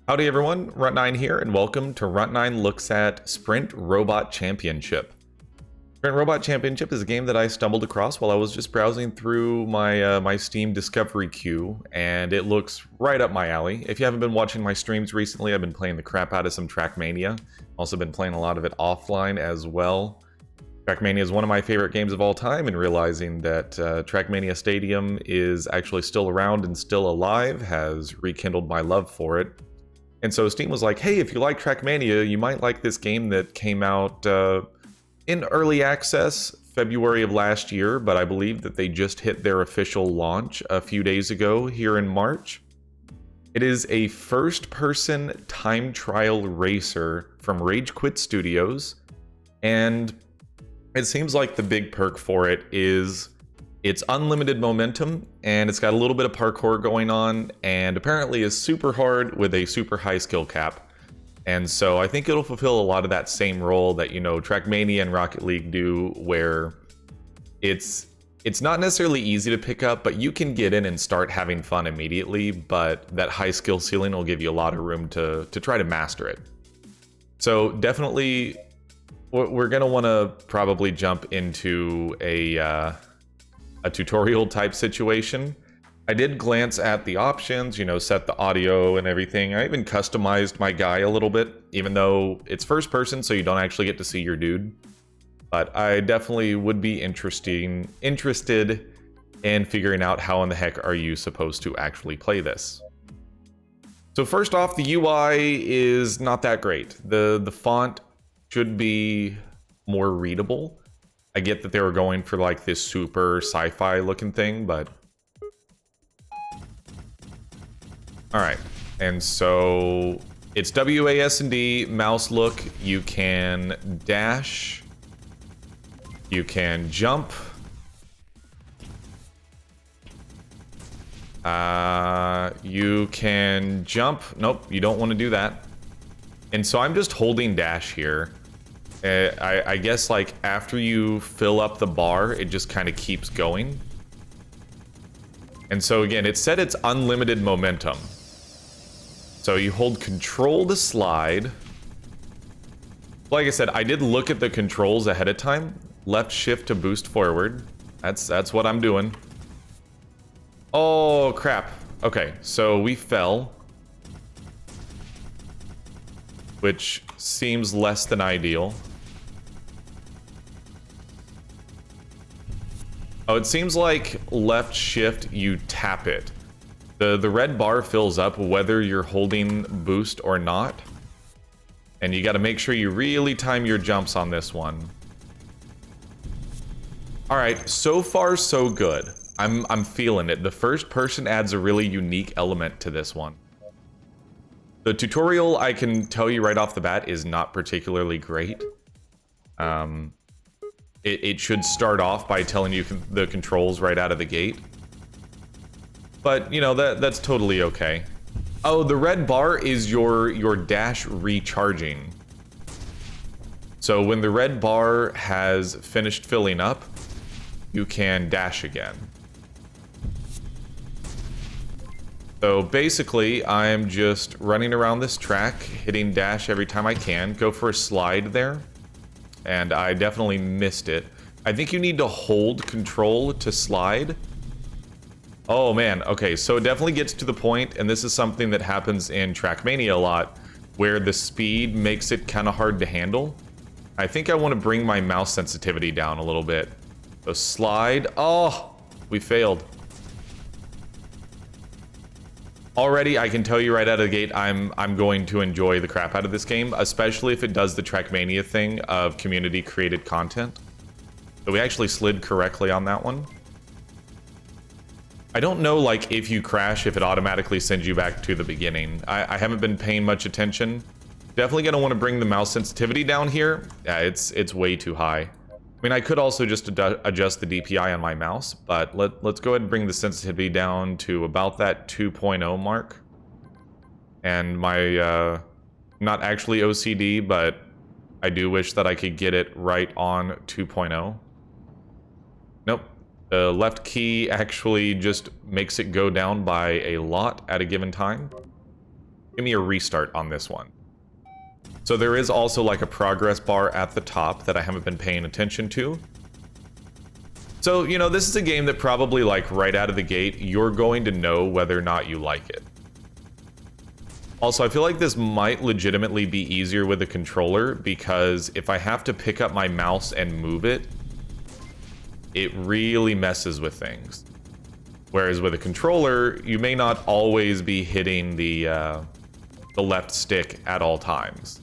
Howdy everyone, Runt9 here, and welcome to Runt9 Looks at Sprint Robot Championship. Sprint Robot Championship is a game that I stumbled across while I was just browsing through my Steam Discovery queue, and it looks right up my alley. If you haven't been watching my streams recently, I've been playing the crap out of some Trackmania. Also been playing a lot of it offline as well. Trackmania is one of my favorite games of all time, and realizing that Trackmania Stadium is actually still around and still alive has rekindled my love for it. And so Steam was like, hey, if you like Trackmania, you might like this game that came out in early access February of last year, but I believe that they just hit their official launch a few days ago here in March. It is a first-person time trial racer from Rage Quit Studios, and it seems like the big perk for it is it's unlimited momentum, and it's got a little bit of parkour going on, and apparently is super hard with a super high skill cap. And so I think it'll fulfill a lot of that same role that, you know, Trackmania and Rocket League do, where it's not necessarily easy to pick up, but you can get in and start having fun immediately, but that high skill ceiling will give you a lot of room to try to master it. So definitely, we're going to want to probably jump into a tutorial type situation. I did glance at the options, you know, set the audio and everything. I even customized my guy a little bit, even though it's first person, so you don't actually get to see your dude. But I definitely would be interested in figuring out how in the heck are you supposed to actually play this. So first off, the UI is not that great. The font should be more readable. I get that they were going for like this super sci-fi looking thing, but... Alright, and so it's WASD, mouse look. You can dash. You can jump. You can jump. Nope, you don't want to do that. And so I'm just holding dash here. I guess like after you fill up the bar, it just kind of keeps going. And so again, it said it's unlimited momentum. So you hold control to slide. Like I said, I did look at the controls ahead of time. Left shift to boost forward. That's what I'm doing. Oh crap. Okay, so we fell, which seems less than ideal. Oh, it seems like left shift, you tap it. The red bar fills up whether you're holding boost or not. And you gotta make sure you really time your jumps on this one. Alright, so far so good. I'm feeling it. The first person adds a really unique element to this one. The tutorial, I can tell you right off the bat, is not particularly great. It should start off by telling you the controls right out of the gate. But, you know, that's totally okay. Oh, the red bar is your dash recharging. So when the red bar has finished filling up, you can dash again. So basically, I'm just running around this track, hitting dash every time I can. Go for a slide there. And I definitely missed it. I think you need to hold control to slide. Oh man, okay, so it definitely gets to the point, and this is something that happens in Trackmania a lot, where the speed makes it kind of hard to handle. I think I want to bring my mouse sensitivity down a little bit. So slide. Oh, we failed. Already, I can tell you right out of the gate, I'm going to enjoy the crap out of this game, especially if it does the Trackmania thing of community-created content. So we actually slid correctly on that one. I don't know, like, if you crash, if it automatically sends you back to the beginning. I haven't been paying much attention. Definitely gonna want to bring the mouse sensitivity down here. Yeah, it's way too high. I mean, I could also just adjust the DPI on my mouse, but let's go ahead and bring the sensitivity down to about that 2.0 mark. And my, not actually OCD, but I do wish that I could get it right on 2.0. Nope. The left key actually just makes it go down by a lot at a given time. give me a restart on this one. So there is also like a progress bar at the top that I haven't been paying attention to. So, you know, this is a game that probably like right out of the gate, you're going to know whether or not you like it. Also, I feel like this might legitimately be easier with a controller because if I have to pick up my mouse and move it, it really messes with things. Whereas with a controller, you may not always be hitting the left stick at all times.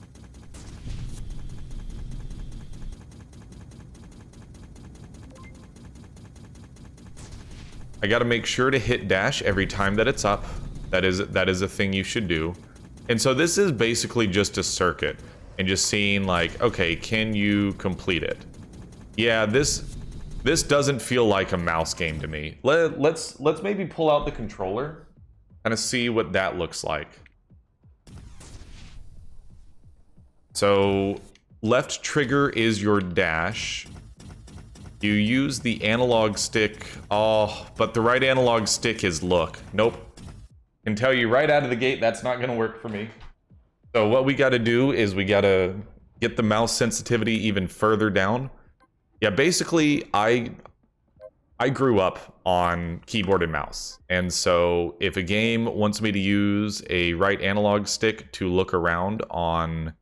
I gotta make sure to hit dash every time that it's up. That is a thing you should do. And so this is basically just a circuit and just seeing like, okay, can you complete it? Yeah, this doesn't feel like a mouse game to me. Let's maybe pull out the controller and see what that looks like. So left trigger is your dash. You use the analog stick. Oh, but the right analog stick is look. Nope. Can tell you right out of the gate that's not gonna work for me. So what we gotta do is we gotta get the mouse sensitivity even further down. Yeah, basically I grew up on keyboard and mouse. And so if a game wants me to use a right analog stick to look around on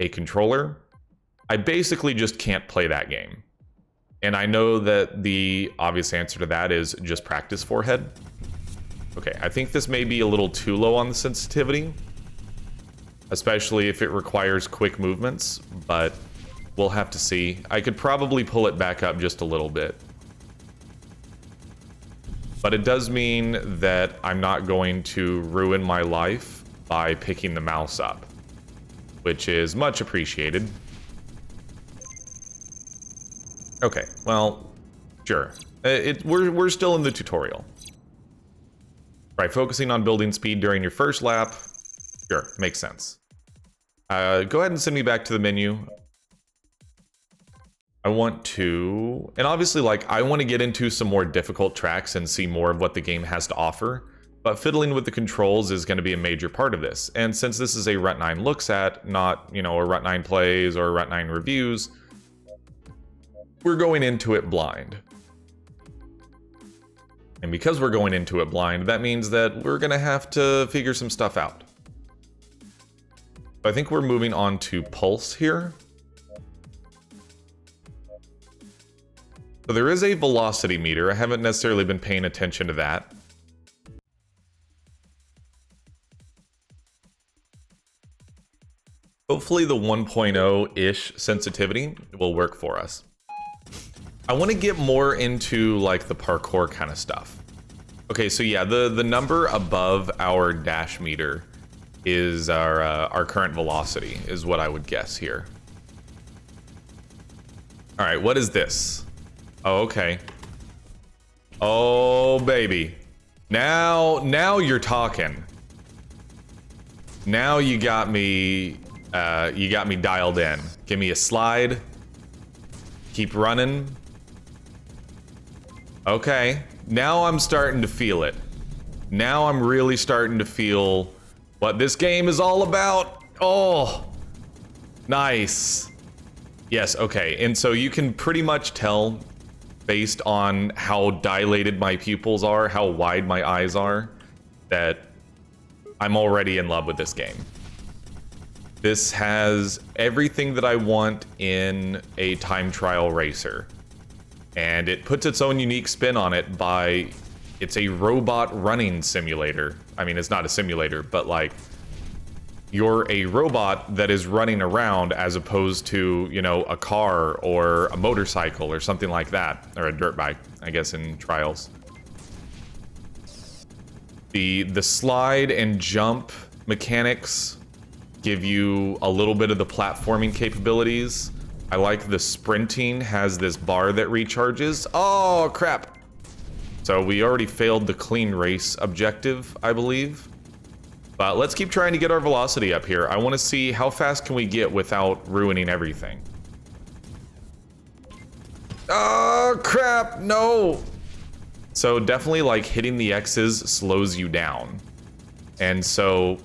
a controller, I basically just can't play that game. And I know that the obvious answer to that is just practice forehead. Okay, I think this may be a little too low on the sensitivity, especially if it requires quick movements, but we'll have to see. I could probably pull it back up just a little bit. But it does mean that I'm not going to ruin my life by picking the mouse up, which is much appreciated. Okay, well, sure. We're still in the tutorial. Right, focusing on building speed during your first lap. Sure, makes sense. Go ahead and send me back to the menu. I want to... And obviously, like, I want to get into some more difficult tracks and see more of what the game has to offer. But fiddling with the controls is going to be a major part of this. And since this is a Runt9 looks at, not, you know, a Runt9 plays or a Runt9 reviews, we're going into it blind. And because we're going into it blind, that means that we're gonna have to figure some stuff out. So I think we're moving on to pulse here. So there is a velocity meter. I haven't necessarily been paying attention to that. Hopefully the 1.0-ish sensitivity will work for us. I want to get more into like the parkour kind of stuff. Okay, so yeah, the number above our dash meter is our current velocity, is what I would guess here. All right, what is this? Oh, okay. Oh, baby. Now you're talking. Now you got me dialed in. Give me a slide. Keep running. Okay, now I'm starting to feel it. Now I'm really starting to feel what this game is all about. Oh, nice. Yes, okay, and so you can pretty much tell based on how dilated my pupils are, how wide my eyes are, that I'm already in love with this game. This has everything that I want in a time trial racer. And it puts its own unique spin on it by, it's a robot running simulator. I mean, it's not a simulator, but like, you're a robot that is running around as opposed to, you know, a car or a motorcycle or something like that. Or a dirt bike, I guess, in trials. The slide and jump mechanics give you a little bit of the platforming capabilities. I like the sprinting has this bar that recharges. Oh, crap. So we already failed the clean race objective, I believe. But let's keep trying to get our velocity up here. I want to see how fast can we get without ruining everything. Oh, crap, no. So definitely like hitting the X's slows you down. And so,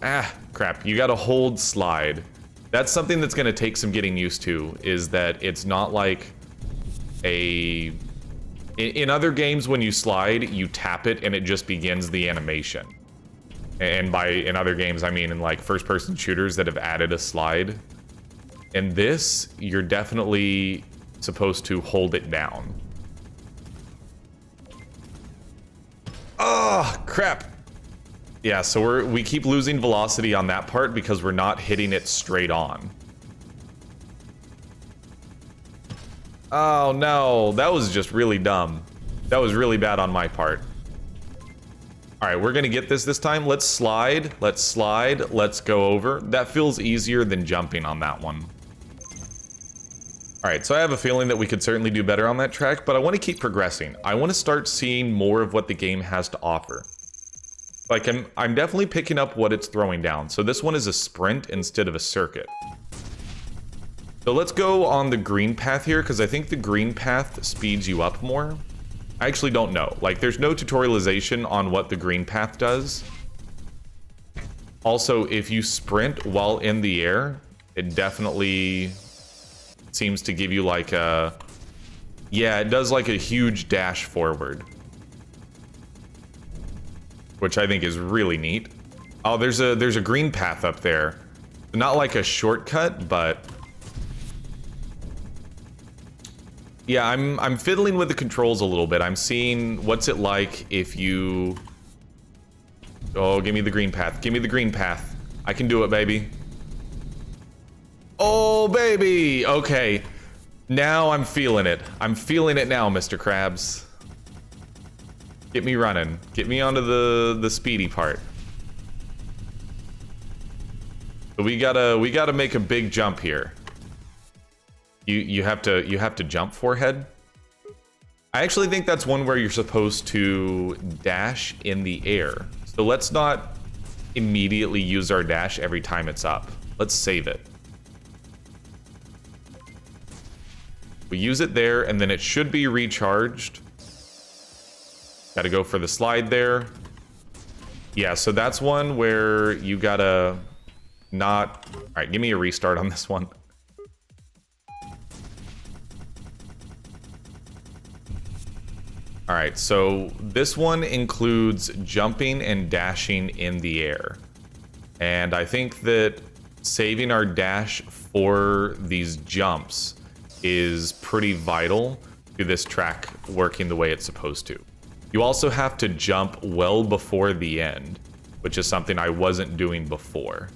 crap, you gotta hold slide. That's something that's gonna take some getting used to, is that it's not like in other games when you slide, you tap it and it just begins the animation. And in other games, I mean in like first-person shooters that have added a slide. In this, you're definitely supposed to hold it down. Oh, crap. Yeah, so we keep losing velocity on that part because we're not hitting it straight on. Oh no, that was just really dumb. That was really bad on my part. All right, we're gonna get this time. Let's slide, let's go over. That feels easier than jumping on that one. All right, so I have a feeling that we could certainly do better on that track, but I want to keep progressing. I want to start seeing more of what the game has to offer. Like, I'm definitely picking up what it's throwing down. So this one is a sprint instead of a circuit. So let's go on the green path here, because I think the green path speeds you up more. I actually don't know. Like, there's no tutorialization on what the green path does. Also, if you sprint while in the air, it definitely seems to give you like a... Yeah, it does like a huge dash forward. Which I think is really neat. Oh, there's a green path up there. Not like a shortcut, but... Yeah, I'm fiddling with the controls a little bit. I'm seeing what's it like if you... Oh, give me the green path. Give me the green path. I can do it, baby. Oh, baby! Okay. Now I'm feeling it. I'm feeling it now, Mr. Krabs. Get me running. Get me onto the speedy part. But we gotta make a big jump here. You have to jump forehead. I actually think that's one where you're supposed to dash in the air. So let's not immediately use our dash every time it's up. Let's save it. We use it there, and then it should be recharged. Gotta go for the slide there. Yeah, so that's one where you gotta not... All right, give me a restart on this one. All right, so this one includes jumping and dashing in the air. And I think that saving our dash for these jumps is pretty vital to this track working the way it's supposed to. You also have to jump well before the end, which is something I wasn't doing before.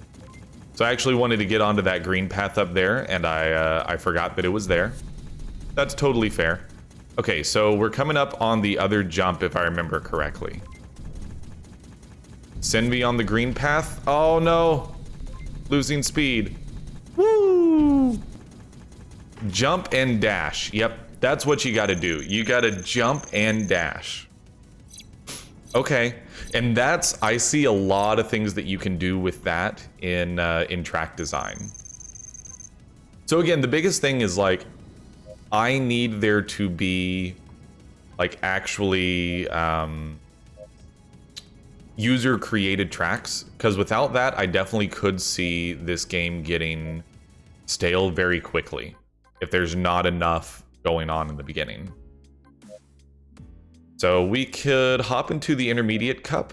So I actually wanted to get onto that green path up there, and I forgot that it was there. That's totally fair. Okay, so we're coming up on the other jump, if I remember correctly. Send me on the green path. Oh no! Losing speed. Woo! Jump and dash. Yep, that's what you gotta do. You gotta jump and dash. Okay, and that's... I see a lot of things that you can do with that in track design. So again, the biggest thing is like, I need there to be like actually user created tracks, because without that I definitely could see this game getting stale very quickly if there's not enough going on in the beginning. So we could hop into the intermediate cup.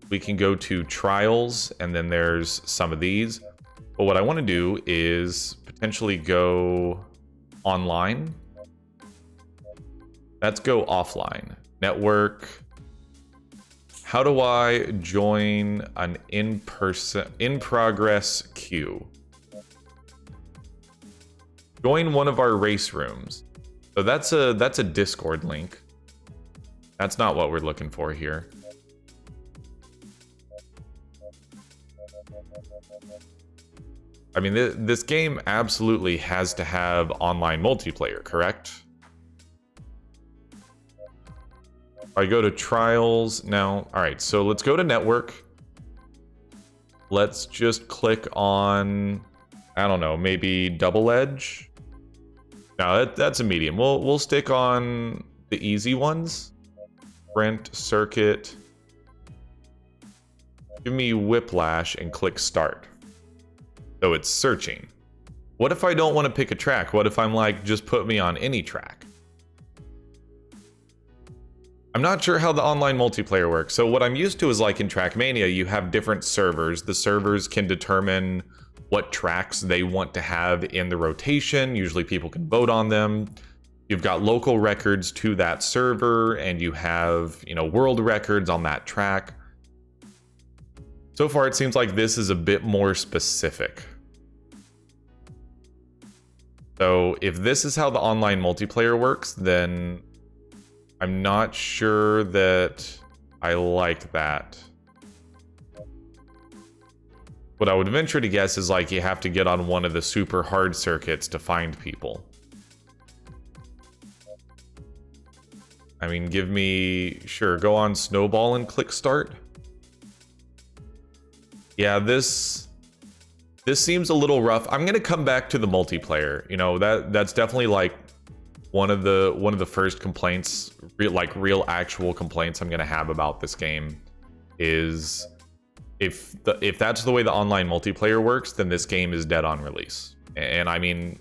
We can go to trials, and then there's some of these. But what I want to do is potentially go online. Let's go offline. Network. How do I join an in progress queue? Join one of our race rooms. So that's a Discord link. That's not what we're looking for here. I mean, this game absolutely has to have online multiplayer, correct? I go to trials now. All right, so let's go to network. Let's just click on, I don't know, maybe double edge. No, that's a medium. We'll stick on the easy ones. Sprint, circuit. Give me whiplash and click start. So it's searching. What if I don't want to pick a track? What if I'm like, just put me on any track? I'm not sure how the online multiplayer works. So what I'm used to is like in Trackmania, you have different servers. The servers can determine what tracks they want to have in the rotation. Usually people can vote on them. You've got local records to that server, and you have, you know, world records on that track. So far, it seems like this is a bit more specific. So if this is how the online multiplayer works, then I'm not sure that I like that. What I would venture to guess is like you have to get on one of the super hard circuits to find people. I mean, give me, sure, go on SNOWBALL and click start. Yeah, this seems a little rough. I'm gonna come back to the multiplayer. You know, that's definitely like one of the first complaints, real actual complaints I'm gonna have about this game is if that's the way the online multiplayer works, then this game is dead on release. And I mean,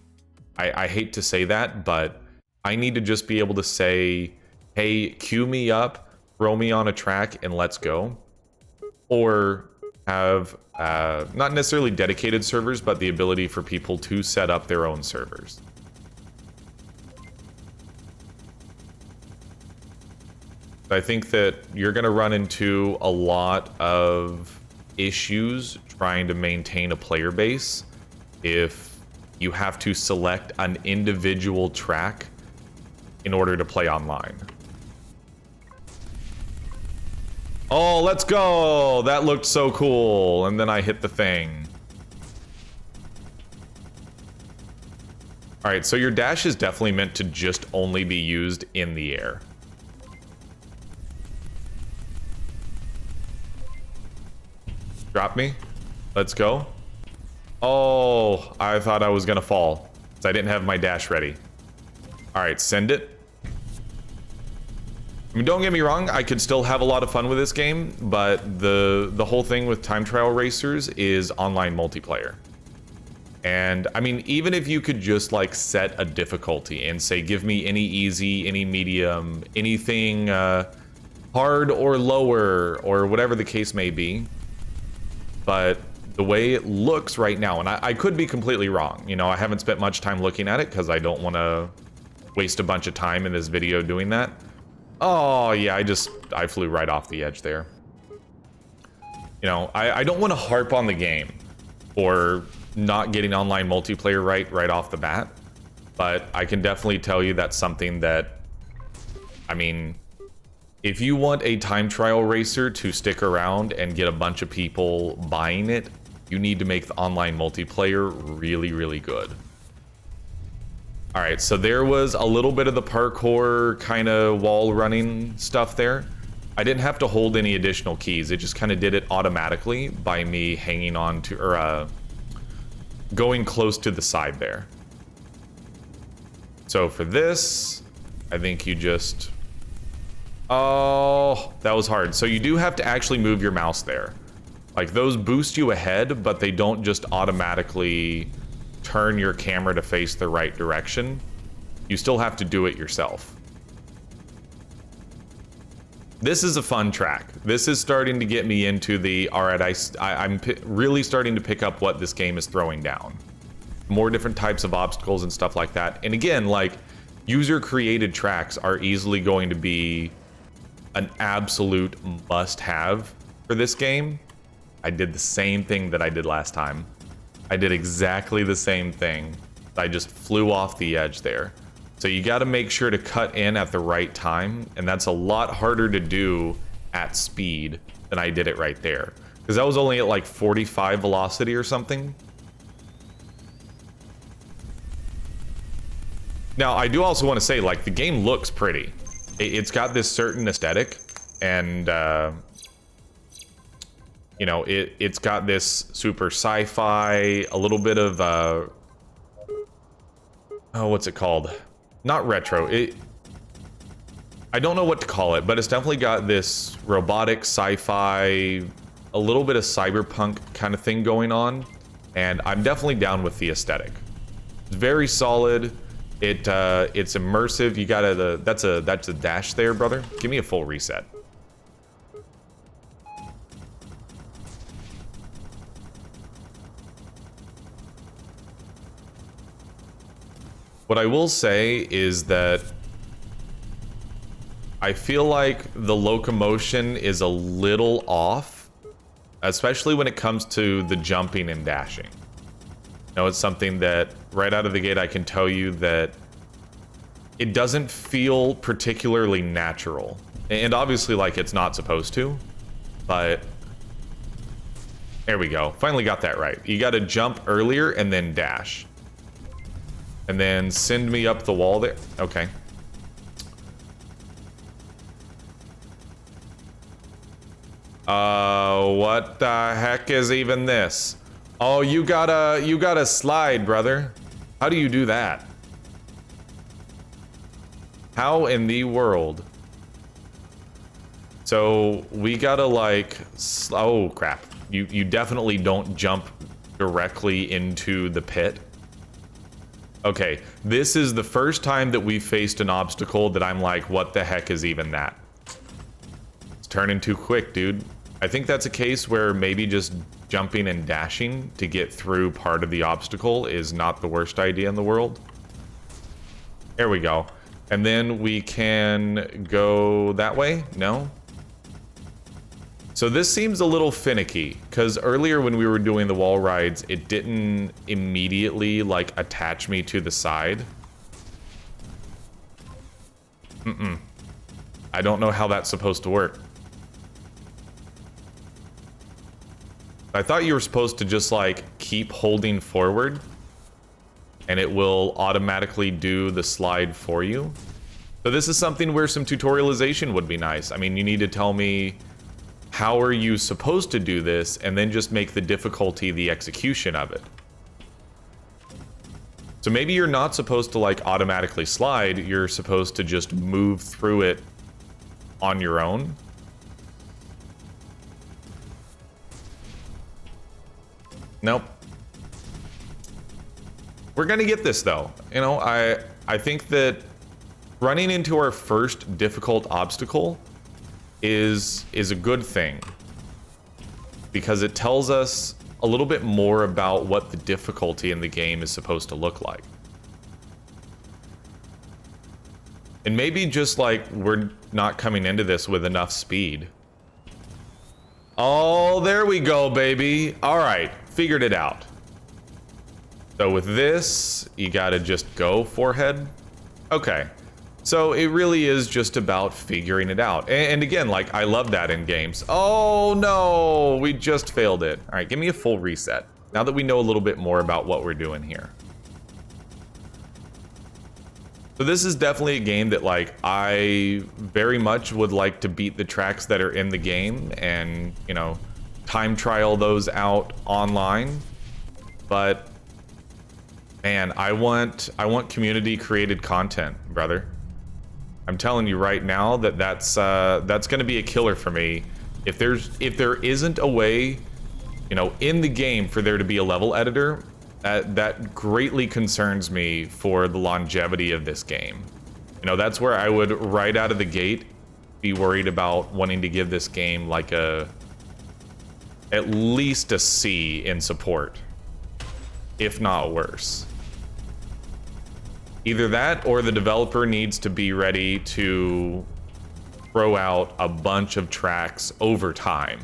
I hate to say that, but I need to just be able to say, hey, queue me up, throw me on a track, and let's go. Or have not necessarily dedicated servers, but the ability for people to set up their own servers. I think that you're going to run into a lot of issues trying to maintain a player base if you have to select an individual track in order to play online. Oh, let's go! That looked so cool, and then I hit the thing. Alright, so your dash is definitely meant to just only be used in the air. Drop me. Let's go. Oh, I thought I was gonna fall, because I didn't have my dash ready. Alright, send it. I mean, don't get me wrong, I could still have a lot of fun with this game, but the whole thing with time trial racers is online multiplayer. And I mean, even if you could just like set a difficulty and say, give me any easy, any medium, anything hard or lower, or whatever the case may be. But the way it looks right now, and I could be completely wrong. You know, I haven't spent much time looking at it because I don't want to waste a bunch of time in this video doing that. Oh, yeah, I flew right off the edge there. You know, I don't want to harp on the game for not getting online multiplayer right off the bat, but I can definitely tell you that's something that, I mean, if you want a time trial racer to stick around and get a bunch of people buying it, you need to make the online multiplayer really, really good. All right, so there was a little bit of the parkour kind of wall running stuff there. I didn't have to hold any additional keys. It just kind of did it automatically by me hanging on to, or going close to the side there. So for this, I think you just, oh, that was hard. So you do have to actually move your mouse there. Like those boost you ahead, but they don't just automatically turn your camera to face the right direction. You still have to do it yourself. This is a fun track. This is starting to get me into the, all right, I'm really starting to pick up what this game is throwing down. More different types of obstacles and stuff like that. And again, like, user-created tracks are easily going to be an absolute must-have for this game. I did the same thing that I did last time. I did exactly the same thing. I just flew off the edge there. So you got to make sure to cut in at the right time, and that's a lot harder to do at speed than I did it right there. Because that was only at like 45 velocity or something. Now, I do also want to say, like, the game looks pretty. It's got this certain aesthetic, and you know, it's got this super sci-fi, a little bit of, oh, what's it called? Not retro. I don't know what to call it, but it's definitely got this robotic sci-fi, a a little bit of cyberpunk kind of thing going on, and I'm definitely down with the aesthetic. It's very solid. It's immersive. You gotta that's a dash there, brother. Give me a full reset. What I will say is that I feel like the locomotion is a little off, especially when it comes to the jumping and dashing. You know, it's something that right out of the gate I can tell you that it doesn't feel particularly natural. And obviously, like, it's not supposed to, but there we go. Finally got that right. You got to jump earlier and then dash. And then send me up the wall there. Okay. What the heck is even this? Oh, you gotta slide, brother. How do you do that? How in the world? So we gotta like, oh crap. You definitely don't jump directly into the pit. Okay, this is the first time that we faced an obstacle that I'm like, what the heck is even that? It's turning too quick, dude. I think that's a case where maybe just jumping and dashing to get through part of the obstacle is not the worst idea in the world. There we go. And then we can go that way? No? So this seems a little finicky, because earlier when we were doing the wall rides, it didn't immediately, like, attach me to the side. I don't know how that's supposed to work. I thought you were supposed to just, like, keep holding forward, and it will automatically do the slide for you. So this is something where some tutorialization would be nice. I mean, you need to tell me, how are you supposed to do this, and then just make the difficulty the execution of it. So maybe you're not supposed to like automatically slide, you're supposed to just move through it on your own. Nope. We're gonna get this though. You know, I think that running into our first difficult obstacle is a good thing, because it tells us a little bit more about what the difficulty in the game is supposed to look like. And maybe just like we're not coming into this with enough speed. Oh, there we go, baby. All right, figured it out. So with this, you gotta just go forehead. Okay. So it really is just about figuring it out. And again, like, I love that in games. Oh no, we just failed it. All right, give me a full reset. Now that we know a little bit more about what we're doing here. So this is definitely a game that, like, I very much would like to beat the tracks that are in the game and, you know, time trial those out online. But man, I want community created content, brother. I'm telling you right now that that's going to be a killer for me. If there isn't a way, you know, in the game for there to be a level editor, that greatly concerns me for the longevity of this game. You know, that's where I would right out of the gate be worried about wanting to give this game like at least a C in support, if not worse. Either that or the developer needs to be ready to throw out a bunch of tracks over time.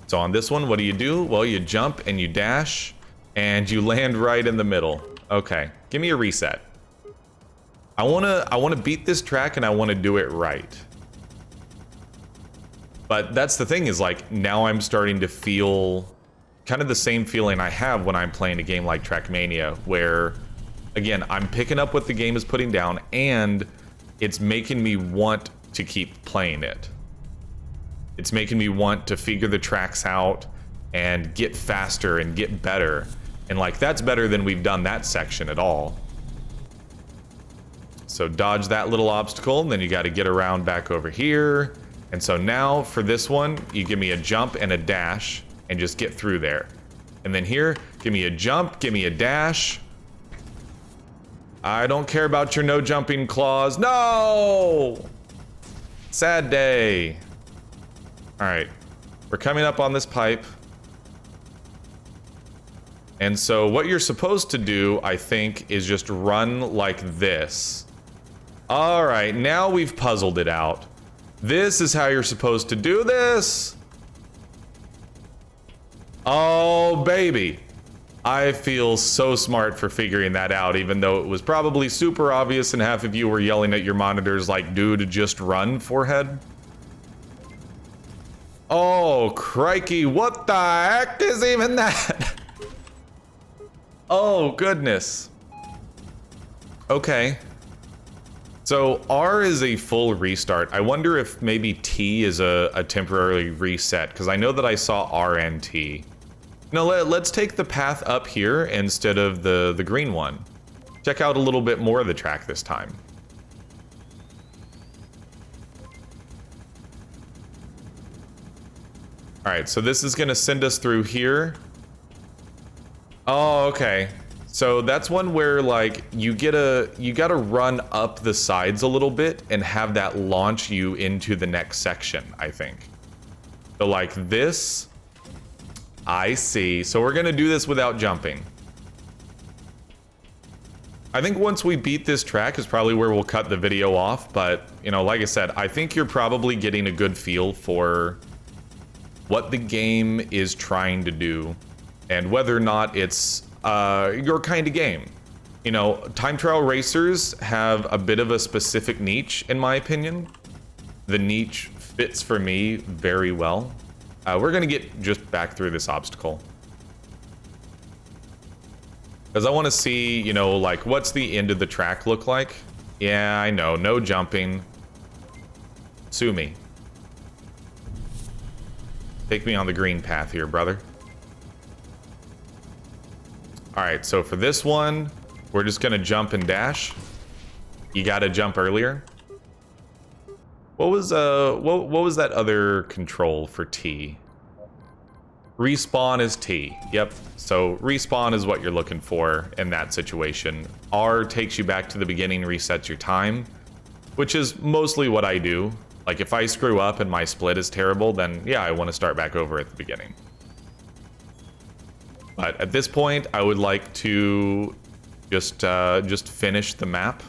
So on this one, what do? Well, you jump and you dash and you land right in the middle. Okay, give me a reset. I wanna beat this track and I wanna do it right. But that's the thing, is like, now I'm starting to feel kind of the same feeling I have when I'm playing a game like Trackmania, where again, I'm picking up what the game is putting down, and it's making me want to keep playing it. It's making me want to figure the tracks out and get faster and get better. And like, that's better than we've done that section at all. So dodge that little obstacle, and then you got to get around back over here. And so now for this one, you give me a jump and a dash and just get through there. And then here, give me a jump, give me a dash. I don't care about your no jumping clause. No! Sad day. All right, we're coming up on this pipe. And so what you're supposed to do, I think, is just run like this. All right, now we've puzzled it out. This is how you're supposed to do this. Oh, baby. I feel so smart for figuring that out, even though it was probably super obvious and half of you were yelling at your monitors like, dude, just run, forehead. Oh, crikey, what the heck is even that? Oh, goodness. Okay. So R is a full restart. I wonder if maybe T is a temporary reset, because I know that I saw R and T. No, let's take the path up here instead of the green one. Check out a little bit more of the track this time. All right, so this is gonna send us through here. Oh, okay. So that's one where like you gotta run up the sides a little bit and have that launch you into the next section, I think. So like this, I see. So we're gonna do this without jumping. I think once we beat this track is probably where we'll cut the video off, but you know, like I said, I think you're probably getting a good feel for what the game is trying to do and whether or not it's your kind of game. You know, time trial racers have a bit of a specific niche, in my opinion. The niche fits for me very well. We're gonna get just back through this obstacle. Because I want to see, you know, like, what's the end of the track look like? Yeah, I know, no jumping. Sue me. Take me on the green path here, brother. All right, so for this one, we're just gonna jump and dash. You gotta jump earlier. What was that other control for T? Respawn is T. Yep. So respawn is what you're looking for in that situation. R takes you back to the beginning, resets your time, which is mostly what I do. Like if I screw up and my split is terrible, then yeah, I want to start back over at the beginning. But at this point, I would like to just finish the map.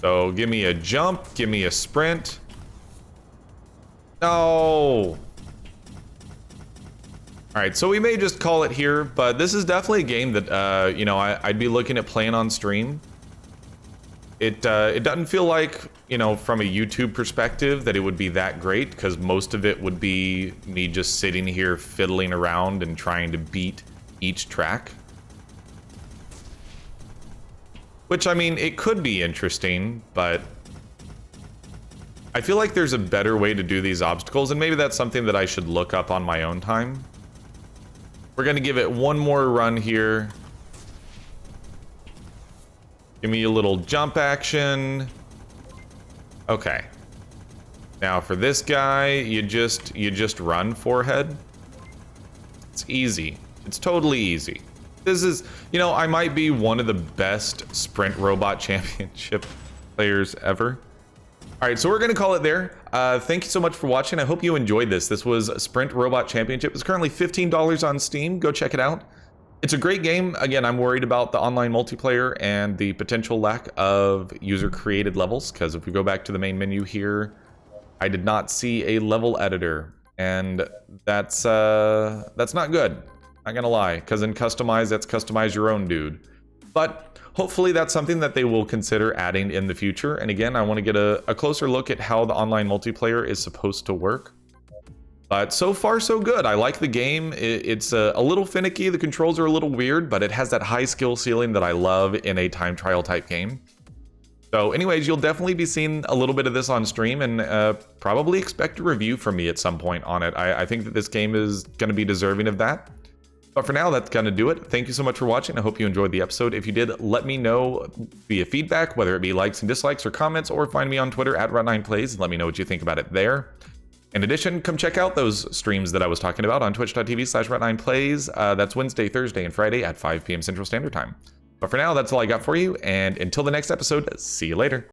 So give me a jump, give me a sprint. No. All right, so we may just call it here, but this is definitely a game that you know, I'd be looking at playing on stream. It doesn't feel like, you know, from a YouTube perspective that it would be that great, because most of it would be me just sitting here fiddling around and trying to beat each track. Which, I mean, it could be interesting, but I feel like there's a better way to do these obstacles, and maybe that's something that I should look up on my own time. We're gonna give it one more run here. Give me a little jump action. Okay. Now for this guy, you just run, forehead. It's easy. It's totally easy. This is, you know, I might be one of the best Sprint Robot Championship players ever. All right, so we're gonna call it there. Thank you so much for watching. I hope you enjoyed this. This was Sprint Robot Championship. It's currently $15 on Steam. Go check it out. It's a great game. Again, I'm worried about the online multiplayer and the potential lack of user-created levels, because if we go back to the main menu here, I did not see a level editor, and that's not good. Not gonna lie, because in Customize, that's customize your own, dude. But hopefully that's something that they will consider adding in the future. And again, I want to get a closer look at how the online multiplayer is supposed to work. But so far, so good. I like the game. It's a little finicky. The controls are a little weird, but it has that high skill ceiling that I love in a time trial type game. So anyways, you'll definitely be seeing a little bit of this on stream, and probably expect a review from me at some point on it. I think that this game is going to be deserving of that. But for now, that's gonna do it. Thank you so much for watching. I hope you enjoyed the episode. If you did, let me know via feedback, whether it be likes and dislikes or comments, or find me on Twitter at Runt9Plays and let me know what you think about it there. In addition, come check out those streams that I was talking about on twitch.tv/Runt9Plays. That's Wednesday, Thursday, and Friday at 5 p.m. Central Standard Time. But for now, that's all I got for you, and until the next episode, see you later.